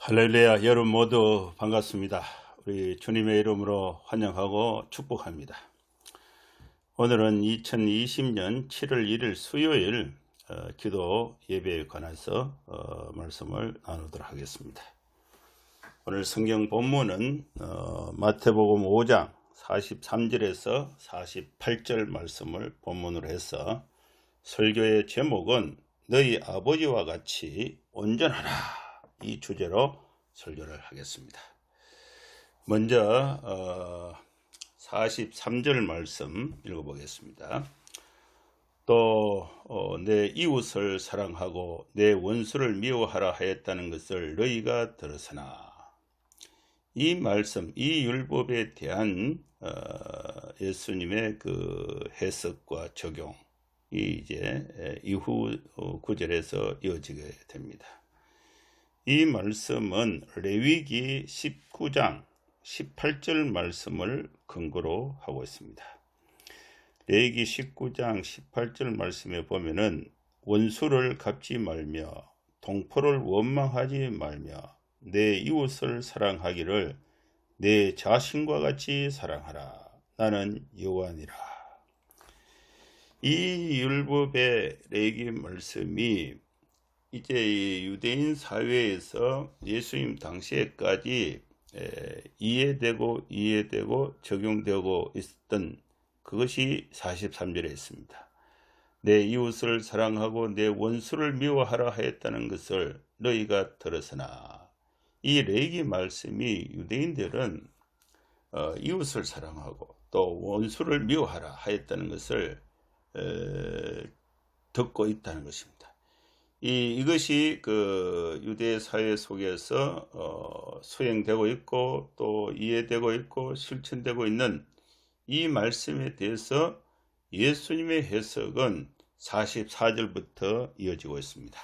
할렐루야, 여러분 모두 반갑습니다. 우리 주님의 이름으로 환영하고 축복합니다. 오늘은 2020년 7월 1일 수요일 기도 예배에 관해서 말씀을 나누도록 하겠습니다. 오늘 성경 본문은 마태복음 5장 43절에서 48절 말씀을 본문으로 해서 설교의 제목은 너희 아버지와 같이 온전하라, 이 주제로 설교를 하겠습니다. 먼저 43절 말씀 읽어보겠습니다. 또 내 이웃을 사랑하고 내 원수를 미워하라 하였다는 것을 너희가 들었으나, 이 말씀, 이 율법에 대한 예수님의 그 해석과 적용이 이제 이후 구절에서 이어지게 됩니다. 이 말씀은 레위기 19장 18절 말씀을 근거로 하고 있습니다. 레위기 19장 18절 말씀에 보면은 원수를 갚지 말며 동포를 원망하지 말며 내 이웃을 사랑하기를 내 자신과 같이 사랑하라. 나는 여호와니라. 이 율법의 레위기 말씀이 이제 유대인 사회에서 예수님 당시에까지 이해되고 적용되고 있었던 그것이 43절에 있습니다. 내 이웃을 사랑하고 내 원수를 미워하라 하였다는 것을 너희가 들었으나, 이 레위기 말씀이 유대인들은 이웃을 사랑하고 또 원수를 미워하라 하였다는 것을 듣고 있다는 것입니다. 이것이 그 유대 사회 속에서 수행되고 있고 또 이해되고 있고 실천되고 있는 이 말씀에 대해서 예수님의 해석은 44절부터 이어지고 있습니다.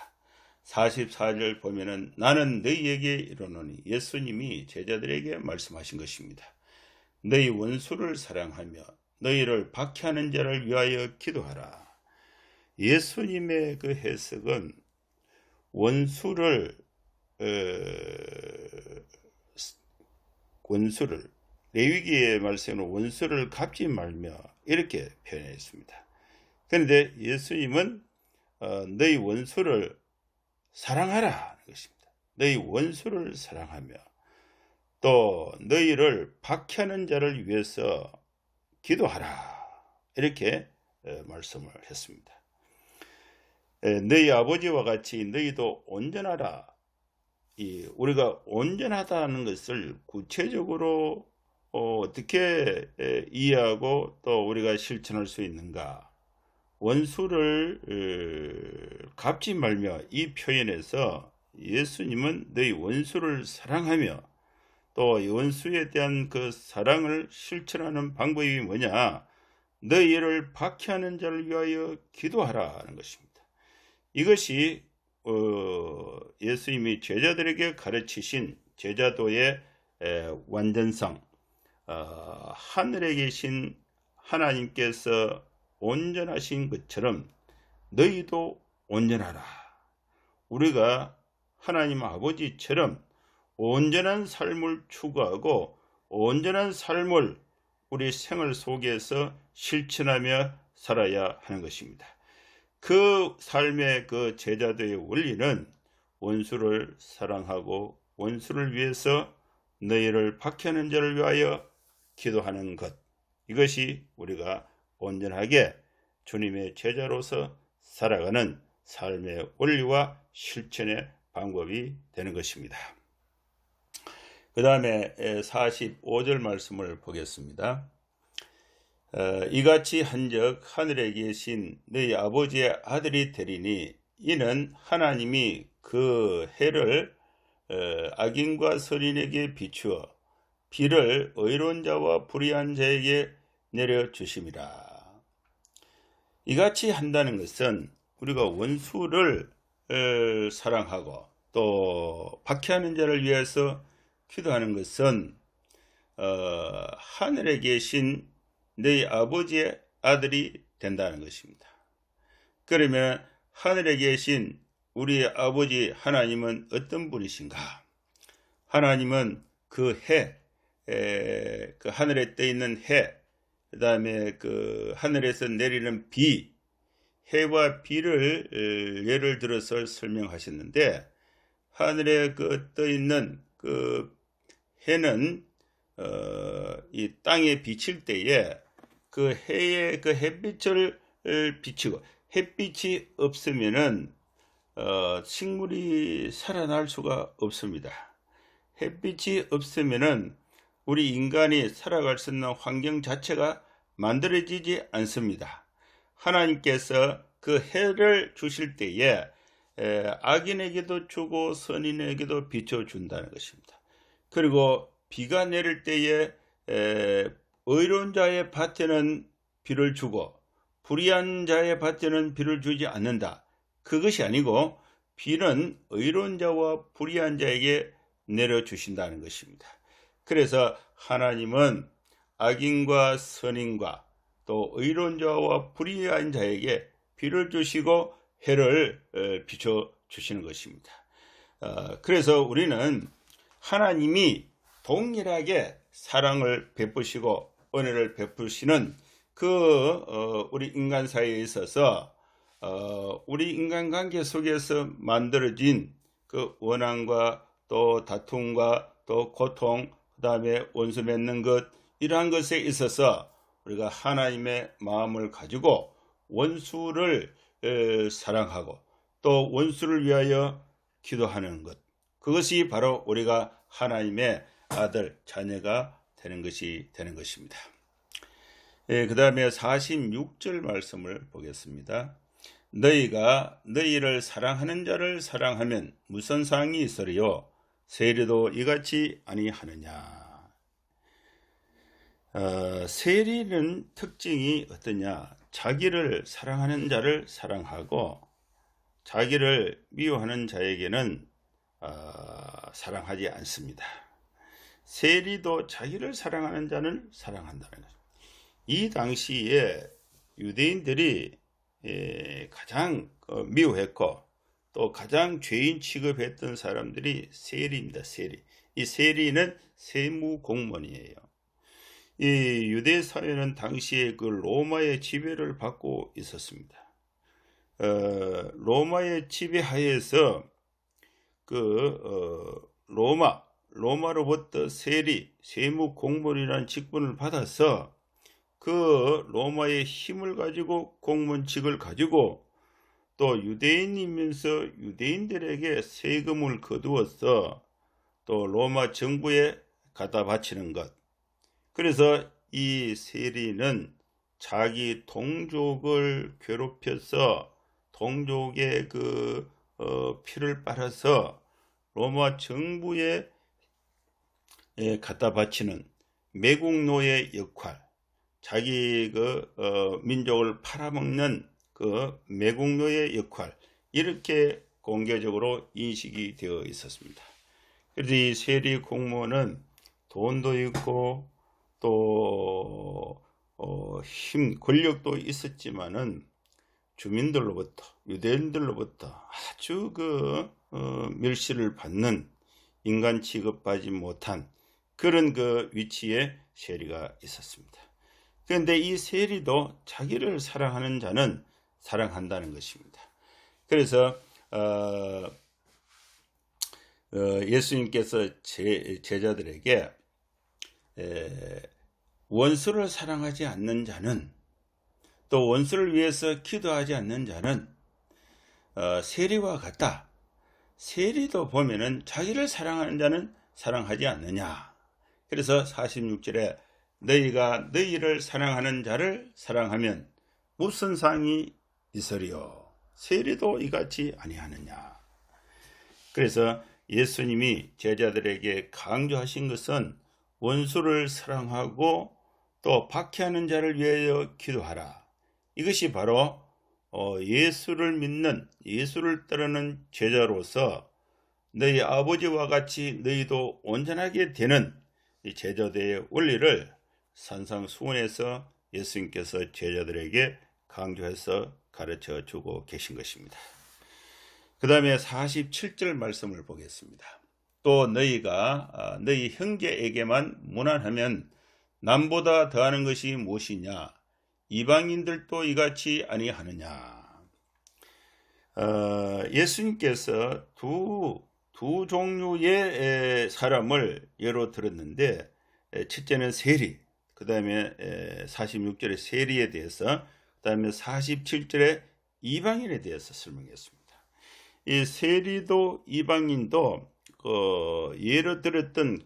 44절 보면은 나는 너희에게 이르노니, 예수님이 제자들에게 말씀하신 것입니다. 너희 원수를 사랑하며 너희를 박해하는 자를 위하여 기도하라. 예수님의 그 해석은 원수를 레위기의 말씀으로 원수를 갚지 말며 이렇게 표현했습니다. 그런데 예수님은 너희 원수를 사랑하라 하는 것입니다. 너희 원수를 사랑하며 또 너희를 박해하는 자를 위해서 기도하라, 이렇게 말씀을 했습니다. 너희 아버지와 같이 너희도 온전하라. 우리가 온전하다는 것을 구체적으로 어떻게 이해하고 또 우리가 실천할 수 있는가? 원수를 갚지 말며, 이 표현에서 예수님은 너희 원수를 사랑하며 또 원수에 대한 그 사랑을 실천하는 방법이 뭐냐? 너희를 박해하는 자를 위하여 기도하라 하는 것입니다. 이것이 예수님이 제자들에게 가르치신 제자도의 완전성, 하늘에 계신 하나님께서 온전하신 것처럼 너희도 온전하라. 우리가 하나님 아버지처럼 온전한 삶을 추구하고 온전한 삶을 우리 생활 속에서 실천하며 살아야 하는 것입니다. 그 삶의 그 제자도의 원리는 원수를 사랑하고 원수를 위해서 너희를 박해하는 자를 위하여 기도하는 것, 이것이 우리가 온전하게 주님의 제자로서 살아가는 삶의 원리와 실천의 방법이 되는 것입니다. 그 다음에 45절 말씀을 보겠습니다. 이같이 한즉 하늘에 계신 너희 아버지의 아들이 되리니, 이는 하나님이 그 해를 악인과 선인에게 비추어 비를 의로운 자와 불의한 자에게 내려주심이라. 이같이 한다는 것은 우리가 원수를 사랑하고 또 박해하는 자를 위해서 기도하는 것은 하늘에 계신 너희 아버지의 아들이 된다는 것입니다. 그러면 하늘에 계신 우리 아버지 하나님은 어떤 분이신가? 하나님은 그 해, 그 하늘에 떠 있는 해, 그 다음에 그 하늘에서 내리는 비, 해와 비를 예를 들어서 설명하셨는데, 하늘에 그 떠 있는 그 해는 이 땅에 비칠 때에 그 해의 그 햇빛을 비치고, 햇빛이 없으면은 식물이 살아날 수가 없습니다. 햇빛이 없으면은 우리 인간이 살아갈 수 있는 환경 자체가 만들어지지 않습니다. 하나님께서 그 해를 주실 때에 악인에게도 주고 선인에게도 비춰준다는 것입니다. 그리고 비가 내릴 때에 의로운 자의 밭에는 비를 주고 불의한 자의 밭에는 비를 주지 않는다. 그것이 아니고 비는 의로운 자와 불의한 자에게 내려주신다는 것입니다. 그래서 하나님은 악인과 선인과 또 의로운 자와 불의한 자에게 비를 주시고 해를 비춰주시는 것입니다. 그래서 우리는 하나님이 동일하게 사랑을 베푸시고 은혜를 베푸시는 그 우리 인간 사이에 있어서 우리 인간관계 속에서 만들어진 그 원한과 또 다툼과 또 고통, 그 다음에 원수 맺는 것, 이러한 것에 있어서 우리가 하나님의 마음을 가지고 원수를 사랑하고 또 원수를 위하여 기도하는 것, 그것이 바로 우리가 하나님의 아들, 자녀가 되는 것입니다. 그 다음에 46절 말씀을 보겠습니다. 너희가 너희를 사랑하는 자를 사랑하면 무슨 상이 있으리요? 세리도 이같이 아니하느냐. 세리는 특징이 어떠냐? 자기를 사랑하는 자를 사랑하고 자기를 미워하는 자에게는 사랑하지 않습니다. 세리도 자기를 사랑하는 자를 사랑한다는 것입니다. 이 당시에 유대인들이 가장 미워했고 또 가장 죄인 취급했던 사람들이 세리입니다. 세리. 이 세리는 세무 공무원이에요. 이 유대 사회는 당시에 그 로마의 지배를 받고 있었습니다. 로마의 지배하에서 그 로마로부터 세리, 세무 공무원이라는 직분을 받아서 그 로마의 힘을 가지고 공무원직을 가지고 또 유대인이면서 유대인들에게 세금을 거두어서 또 로마 정부에 갖다 바치는 것. 그래서 이 세리는 자기 동족을 괴롭혀서 동족의 그 피를 빨아서 로마 정부에 갖다 바치는 매국노의 역할, 자기 그 민족을 팔아먹는 그 매국노의 역할, 이렇게 공개적으로 인식이 되어 있었습니다. 그래서 이 세리 공무원은 돈도 있고 또 권력도 있었지만은 주민들로부터, 유대인들로부터 아주 그 멸시를 받는, 인간 취급받지 못한 그런 그 위치에 세리가 있었습니다. 그런데 이 세리도 자기를 사랑하는 자는 사랑한다는 것입니다. 그래서 예수님께서 제자들에게 원수를 사랑하지 않는 자는, 또 원수를 위해서 기도하지 않는 자는 세리와 같다. 세리도 보면은 자기를 사랑하는 자는 사랑하지 않느냐. 그래서 46절에 너희가 너희를 사랑하는 자를 사랑하면 무슨 상이 있으리요? 세리도 이같이 아니하느냐. 그래서 예수님이 제자들에게 강조하신 것은 원수를 사랑하고 또 박해하는 자를 위하여 기도하라. 이것이 바로 예수를 믿는, 예수를 따르는 제자로서 너희 아버지와 같이 너희도 온전하게 되는 이 제자들의 원리를 산상수훈에서 예수님께서 제자들에게 강조해서 가르쳐 주고 계신 것입니다. 그 다음에 47절 말씀을 보겠습니다. 또 너희가 너희 형제에게만 무난하면 남보다 더하는 것이 무엇이냐? 이방인들도 이같이 아니하느냐? 예수님께서 두 종류의 사람을 예로 들었는데, 첫째는 세리, 그 다음에 46절의 세리에 대해서, 그 다음에 47절의 이방인에 대해서 설명했습니다. 이 세리도 이방인도 예로 들었던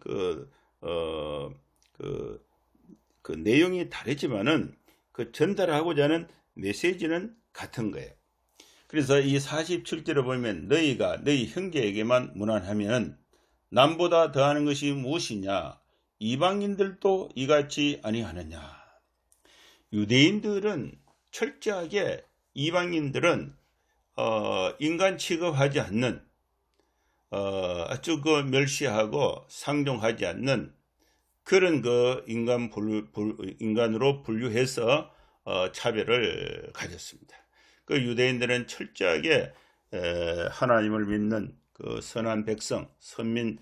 그 내용이 다르지만은 그 전달하고자 하는 메시지는 같은 거예요. 그래서 이 47절을 보면 너희가 너희 형제에게만 무난하면 남보다 더하는 것이 무엇이냐? 이방인들도 이같이 아니하느냐? 유대인들은 철저하게 이방인들은 인간 취급하지 않는, 아주 멸시하고 상종하지 않는 그런 인간으로 분류해서 차별을 가졌습니다. 그 유대인들은 철저하게 하나님을 믿는 그 선한 백성, 선민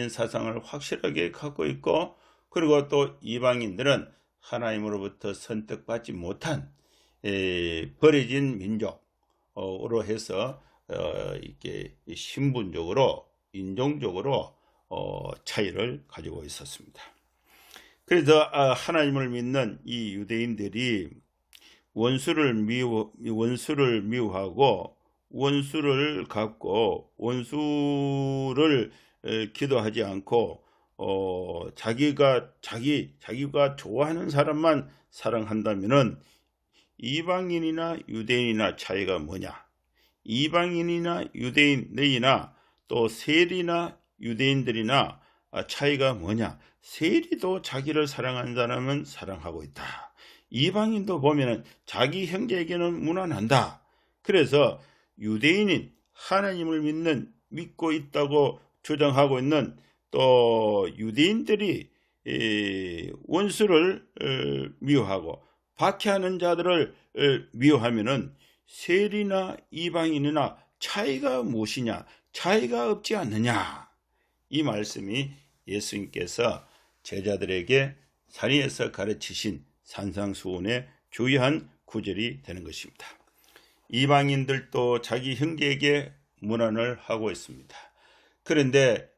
사상을 확실하게 갖고 있고, 그리고 또 이방인들은 하나님으로부터 선택받지 못한 버려진 민족으로 해서 이렇게 신분적으로, 인종적으로 차이를 가지고 있었습니다. 그래서 하나님을 믿는 이 유대인들이 원수를 미워하고 원수를 갚고 원수를 기도하지 않고 자기가 좋아하는 사람만 사랑한다면은 이방인이나 유대인이나 차이가 뭐냐? 이방인이나 유대인 너희나 또 세리나 유대인들이나 차이가 뭐냐? 세리도 자기를 사랑하는 사람은 사랑하고 있다. 이방인도 보면은 자기 형제에게는 무난한다. 그래서 유대인인 하나님을 믿고 있다고 주장하고 있는 또 유대인들이 원수를 미워하고 박해하는 자들을 미워하면은 세리나 이방인이나 차이가 무엇이냐? 차이가 없지 않느냐? 이 말씀이 예수님께서 제자들에게 산위에서 가르치신 산상수훈의 주요한 구절이 되는 것입니다. 이방인들도 자기 형제에게 문안을 하고 있습니다. 그런데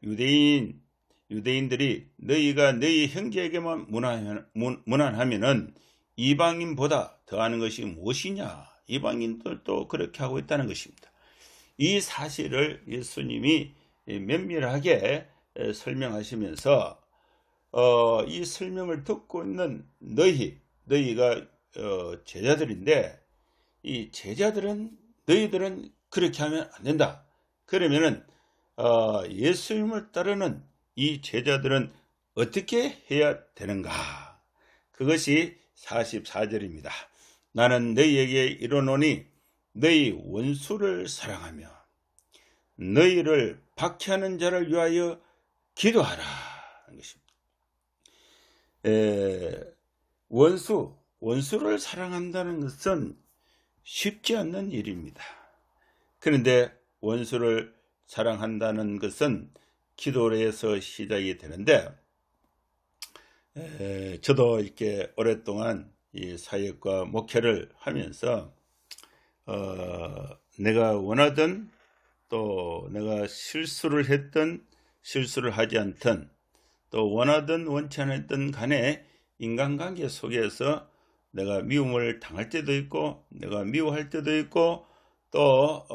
유대인들이 너희가 너희 형제에게만 문안하면은 이방인보다 더하는 것이 무엇이냐? 이방인들도 그렇게 하고 있다는 것입니다. 이 사실을 예수님이 면밀하게 설명하시면서 이 설명을 듣고 있는 너희가 제자들인데, 이 제자들은 너희들은 그렇게 하면 안 된다. 그러면은 예수님을 따르는 이 제자들은 어떻게 해야 되는가? 그것이 44절입니다. 나는 너희에게 이르노니 너희 원수를 사랑하며 너희를 박해하는 자를 위하여 기도하라 하는 것입니다. 원수를 사랑한다는 것은 쉽지 않는 일입니다. 그런데 원수를 사랑한다는 것은 기도에서 시작이 되는데, 저도 이렇게 오랫동안 이 사역과 목회를 하면서 내가 원하든 또 내가 실수를 했든 실수를 하지 않든 또 원하든 원치 않았든 간에 인간관계 속에서 내가 미움을 당할 때도 있고 내가 미워할 때도 있고 또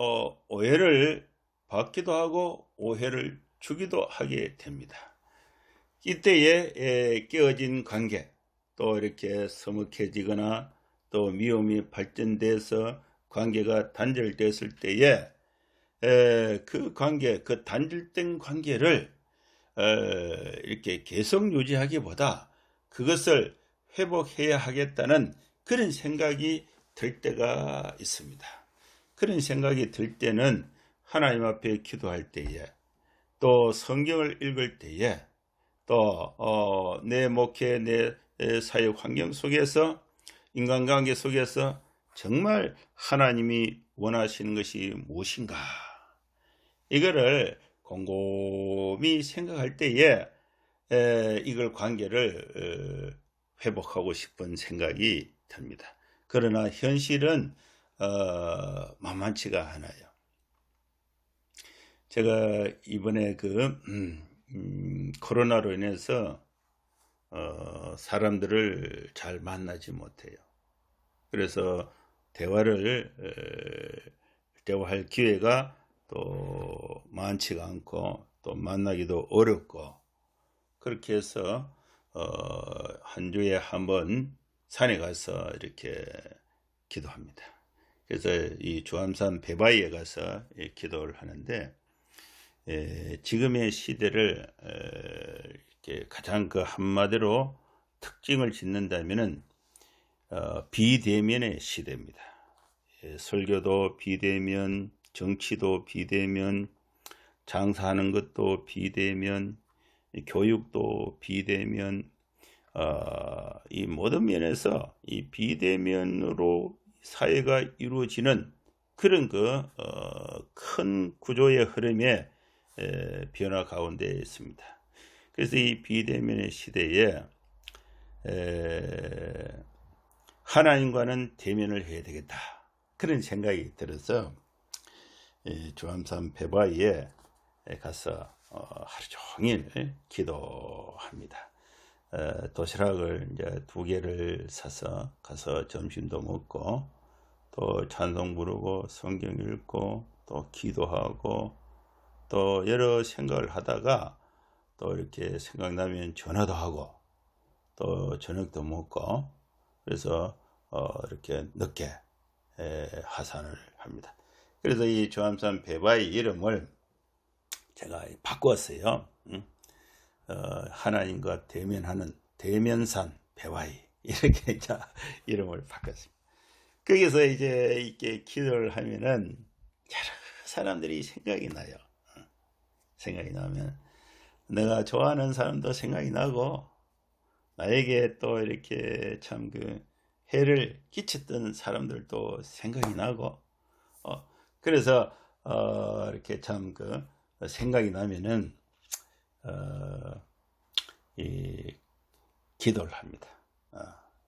오해를 받기도 하고 오해를 주기도 하게 됩니다. 이때에 깨어진 관계, 또 이렇게 서먹해지거나 또 미움이 발전돼서 관계가 단절됐을 때에 그 관계, 그 단절된 관계를 이렇게 계속 유지하기보다 그것을 회복해야 하겠다는 그런 생각이 들 때가 있습니다. 그런 생각이 들 때는 하나님 앞에 기도할 때에, 또 성경을 읽을 때에, 또 내 목회, 내 사역 환경 속에서, 인간관계 속에서 정말 하나님이 원하시는 것이 무엇인가, 이거를 곰곰이 생각할 때에 이걸 관계를 회복하고 싶은 생각이 듭니다. 그러나 현실은 만만치가 않아요. 제가 이번에 코로나로 인해서 사람들을 잘 만나지 못해요. 그래서 대화할 기회가 또 많지가 않고 또 만나기도 어렵고, 그렇게 해서 한 주에 한 번 산에 가서 이렇게 기도합니다. 그래서 이 주암산 배바위에 가서 기도를 하는데, 지금의 시대를 이렇게 가장 한마디로 특징을 짓는다면은 비대면의 시대입니다. 설교도 비대면, 정치도 비대면, 장사하는 것도 비대면, 교육도 비대면, 이 모든 면에서 이 비대면으로 사회가 이루어지는 그런 큰 구조의 흐름에 변화 가운데 있습니다. 그래서 이 비대면의 시대에 하나님과는 대면을 해야 되겠다, 그런 생각이 들어서 주암산 배바위에 가서 하루 종일 기도합니다. 도시락을 이제 2개를 사서 가서 점심도 먹고 또 찬송 부르고 성경 읽고 또 기도하고 또 여러 생각을 하다가 또 이렇게 생각나면 전화도 하고 또 저녁도 먹고, 그래서 이렇게 늦게 하산을 합니다. 그래서 이 주암산 배바위 이름을 제가 바꿨어요. 하나님과 대면하는 대면산 배바위, 이렇게 이름을 바꿨습니다. 거기서 이제 이렇게 기도를 하면은 여러 사람들이 생각이 나요. 생각이 나면 내가 좋아하는 사람도 생각이 나고, 나에게 또 이렇게 참 해를 끼쳤던 사람들도 생각이 나고, 그래서 이렇게 참 생각이 나면은 이 기도를 합니다.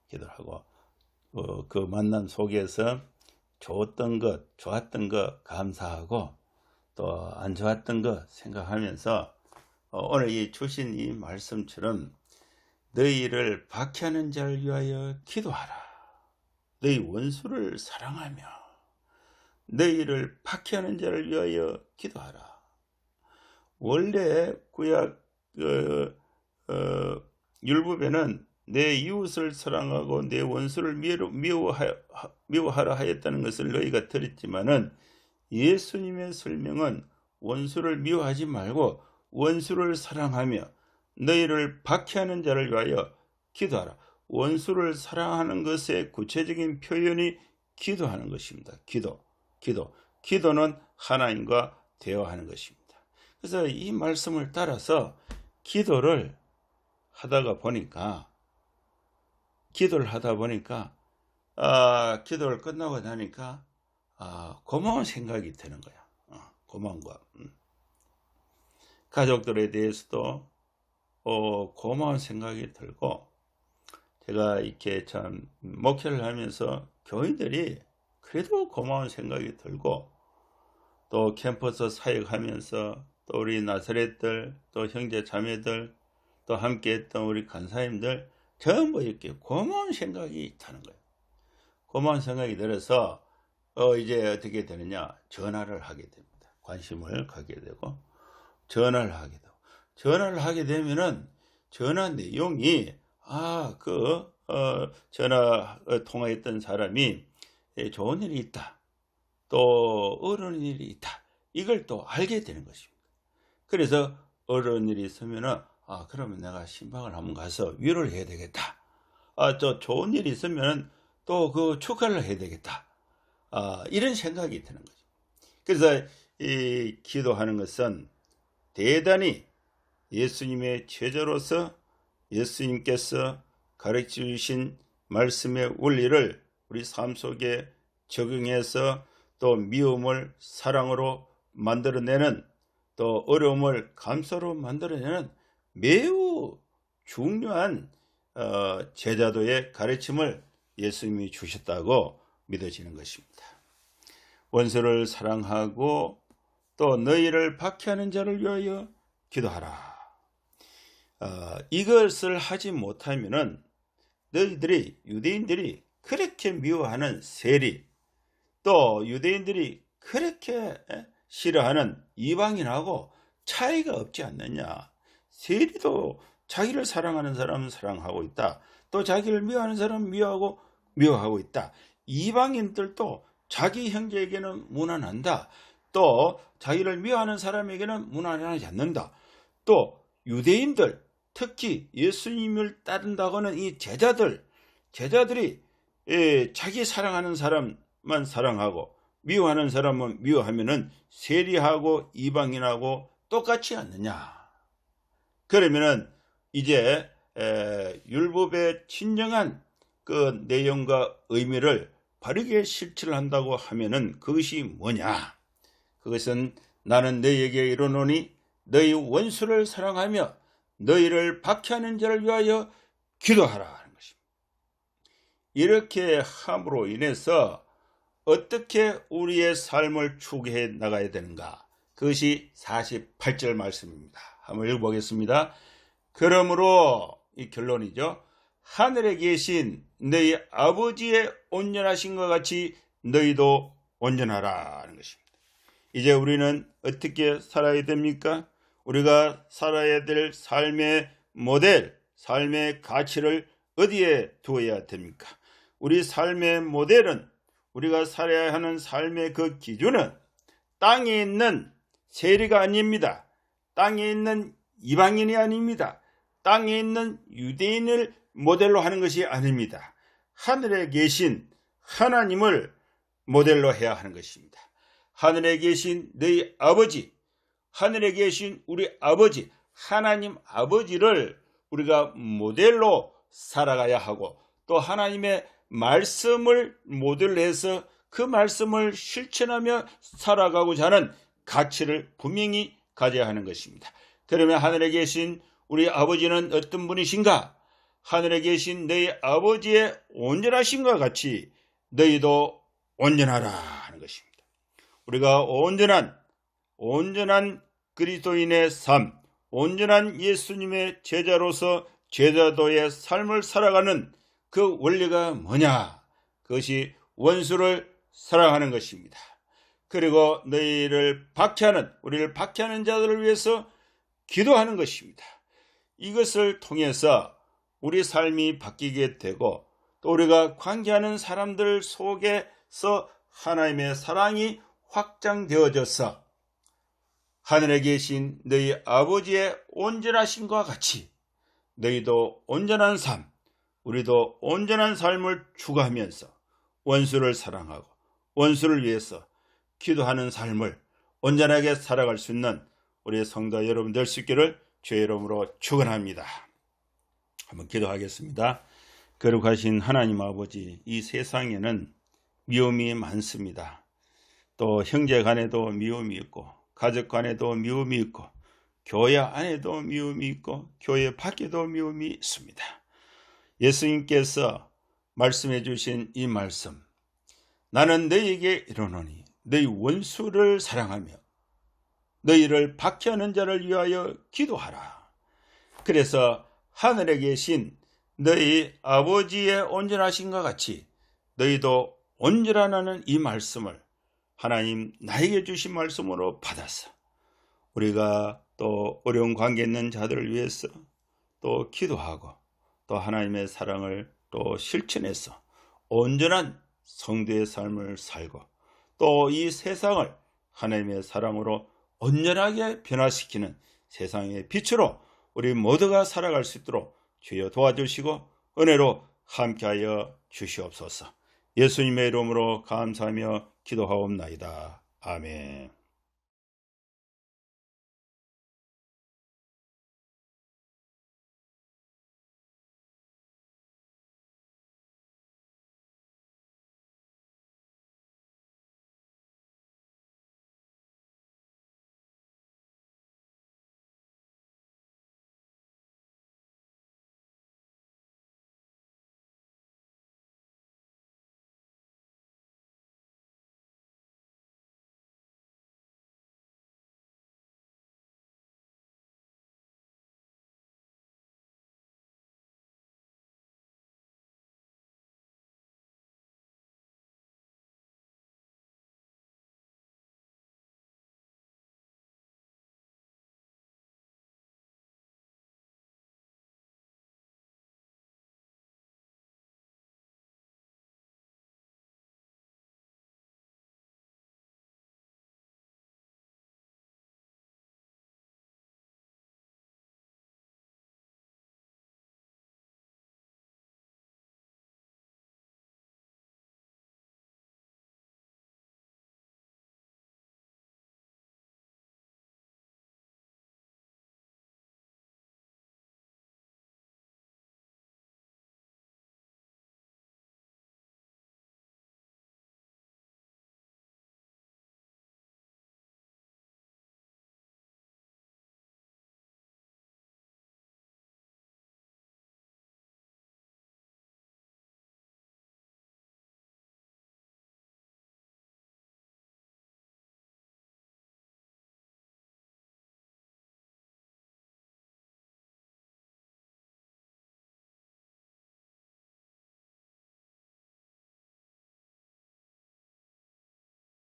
기도를 하고 그 만남 속에서 좋았던 것 감사하고 또 안 좋았던 것 생각하면서 오늘 이 주신 이 말씀처럼 너희를 박해하는 자를 위하여 기도하라. 너희 원수를 사랑하며 너희를 박해하는 자를 위하여 기도하라. 원래 구약 율법에는 내 이웃을 사랑하고 내 원수를 미워하라 하였다는 것을 너희가 들었지만은, 예수님의 설명은 원수를 미워하지 말고 원수를 사랑하며 너희를 박해하는 자를 위하여 기도하라. 원수를 사랑하는 것의 구체적인 표현이 기도하는 것입니다. 기도는 하나님과 대화하는 것입니다. 그래서 이 말씀을 따라서 기도를 하다 보니까 기도를 끝나고 나니까 고마운 생각이 드는 거야. 고마운 거. 가족들에 대해서도 고마운 생각이 들고, 제가 이렇게 참 목회를 하면서 교인들이 그래도 고마운 생각이 들고, 또 캠퍼스 사역하면서 또 우리 나사렛들, 또 형제 자매들, 또 함께 했던 우리 간사님들 전부 이렇게 고마운 생각이 드는 거예요. 고마운 생각이 들어서 이제 어떻게 되느냐, 전화를 하게 됩니다. 관심을 갖게 되고 전화를 하게 되면은 전화 내용이 전화 통화했던 사람이 좋은 일이 있다, 또 어려운 일이 있다, 이걸 또 알게 되는 것입니다. 그래서 어려운 일이 있으면은 그러면 내가 신방을 한번 가서 위로를 해야 되겠다. 또 좋은 일이 있으면 또 축하를 해야 되겠다. 이런 생각이 드는 거죠. 그래서 이 기도하는 것은 대단히 예수님의 제자로서 예수님께서 가르쳐 주신 말씀의 원리를 우리 삶 속에 적용해서 또 미움을 사랑으로 만들어내는, 또 어려움을 감사로 만들어내는 매우 중요한 제자도의 가르침을 예수님이 주셨다고 믿어지는 것입니다. 원수를 사랑하고 또 너희를 박해하는 자를 위하여 기도하라. 이것을 하지 못하면은 너희들이 유대인들이 그렇게 미워하는 세리, 또 유대인들이 그렇게 싫어하는 이방인하고 차이가 없지 않느냐. 세리도 자기를 사랑하는 사람은 사랑하고 있다. 또 자기를 미워하는 사람은 미워하고 있다. 이방인들도 자기 형제에게는 무난한다. 또 자기를 미워하는 사람에게는 무난하지 않는다. 또 유대인들, 특히 예수님을 따른다고는 이 제자들이 자기 사랑하는 사람만 사랑하고 미워하는 사람은 미워하면은 세리하고 이방인하고 똑같지 않느냐. 그러면은 이제 율법의 진정한 그 내용과 의미를 바르게 실천을 한다고 하면은 그것이 뭐냐? 그것은 나는 너희에게 이르노니 너희 원수를 사랑하며 너희를 박해하는 자를 위하여 기도하라 하는 것입니다. 이렇게 함으로 인해서 어떻게 우리의 삶을 추구해 나가야 되는가? 그것이 48절 말씀입니다. 한번 읽어보겠습니다. 그러므로 이 결론이죠. 하늘에 계신 너희 아버지의 온전하신과 같이 너희도 온전하라 하는 것입니다. 이제 우리는 어떻게 살아야 됩니까? 우리가 살아야 될 삶의 모델, 삶의 가치를 어디에 두어야 됩니까? 우리 삶의 모델은, 우리가 살아야 하는 삶의 그 기준은 땅에 있는 세리가 아닙니다. 땅에 있는 이방인이 아닙니다. 땅에 있는 유대인을 모델로 하는 것이 아닙니다. 하늘에 계신 하나님을 모델로 해야 하는 것입니다. 하늘에 계신 너희 아버지, 하늘에 계신 우리 아버지, 하나님 아버지를 우리가 모델로 살아가야 하고, 또 하나님의 말씀을 모델로 해서 그 말씀을 실천하며 살아가고자 하는 가치를 분명히 가져야 하는 것입니다. 그러면 하늘에 계신 우리 아버지는 어떤 분이신가? 하늘에 계신 너희 아버지의 온전하심과 같이 너희도 온전하라 하는 것입니다. 우리가 온전한 그리스도인의 삶, 온전한 예수님의 제자로서 제자도의 삶을 살아가는 그 원리가 뭐냐? 그것이 원수를 사랑하는 것입니다. 그리고 우리를 박해하는 자들을 위해서 기도하는 것입니다. 이것을 통해서 우리 삶이 바뀌게 되고, 또 우리가 관계하는 사람들 속에서 하나님의 사랑이 확장되어져서 하늘에 계신 너희 아버지의 온전하심과 같이 너희도 온전한 삶, 우리도 온전한 삶을 추구하면서 원수를 사랑하고 원수를 위해서 기도하는 삶을 온전하게 살아갈 수 있는 우리 성도 여러분 될 수 있기를 주의 이름으로 축원합니다. 한번 기도하겠습니다. 거룩하신 하나님 아버지, 이 세상에는 미움이 많습니다. 또 형제 간에도 미움이 있고, 가족 간에도 미움이 있고, 교회 안에도 미움이 있고, 교회 밖에도 미움이 있습니다. 예수님께서 말씀해 주신 이 말씀, 나는 너희에게 이르노니 너희 원수를 사랑하며 너희를 박해하는 자를 위하여 기도하라. 그래서 하늘에 계신 너희 아버지의 온전하심과 같이 너희도 온전하라는 이 말씀을 하나님 나에게 주신 말씀으로 받아서 우리가 또 어려운 관계에 있는 자들을 위해서 또 기도하고, 또 하나님의 사랑을 또 실천해서 온전한 성도의 삶을 살고, 또 이 세상을 하나님의 사랑으로 온전하게 변화시키는 세상의 빛으로 우리 모두가 살아갈 수 있도록 주여 도와주시고 은혜로 함께하여 주시옵소서. 예수님의 이름으로 감사하며 기도하옵나이다. 아멘.